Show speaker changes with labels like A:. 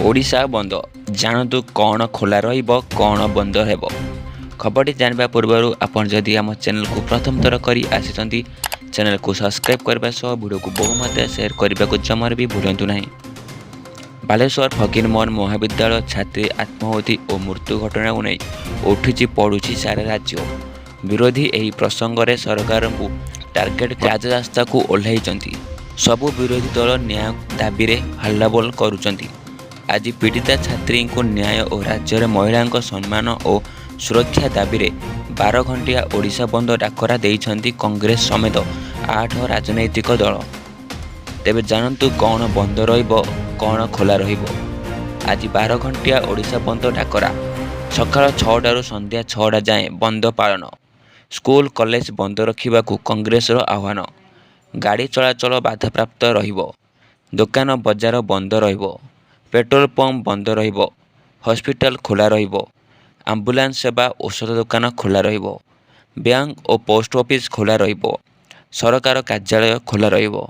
A: ओडिशा बंद जानतु कौन खोला रहिब कौन बंद हेब। खबरटी जानवा पूर्व आपन जदि आम चैनल को प्रथम थर करी आसी चैनल को सब्सक्राइब करने सह वीडियो को बहुमात्रा शेयर करने को जमार भी भूलु ना। बालेश्वर फकीरमोहन महाविद्यालय छात्री आत्माहुति और मृत्यु घटना को नहीं उठी पड़ुछि सारा राज्य। विरोधी यही प्रसंग में सरकार को टार्गेट राजरास्ता को ओह्लैचंती। सबु विरोधी दल न्याय दाबी रे हल्लाबोल करुचंती। आज पीड़िता छात्री को न्याय और राज्य महिला सम्मान और सुरक्षा दाबी रे 12 घंटिया ओडिशा बंद डाकरा देइछंती कांग्रेस समेत 8 राजनैतिक दल। तेबे जानतु कौन बंद रहिबो कौन खोला रहिबो। आज 12 घंटिया ओडिशा बंद डाकरा सकाळ 6टारू संध्या 6टा जाए बंद पालन। स्कूल कॉलेज बंद रखिबाकू कांग्रेसर आह्वान। गाड़ी चलाचल बाधाप्राप्त रहिबो। दुकान बजार बंद रहिबो। पेट्रोल पंप बंद रहिबो। हॉस्पिटल खोला रहिबो। एम्बुलेंस सेवा औषध दुकान खोला रहिबो। बैंक और पोस्ट ऑफिस खोला रहिबो। सरकार कार्यालय खोला रहिबो।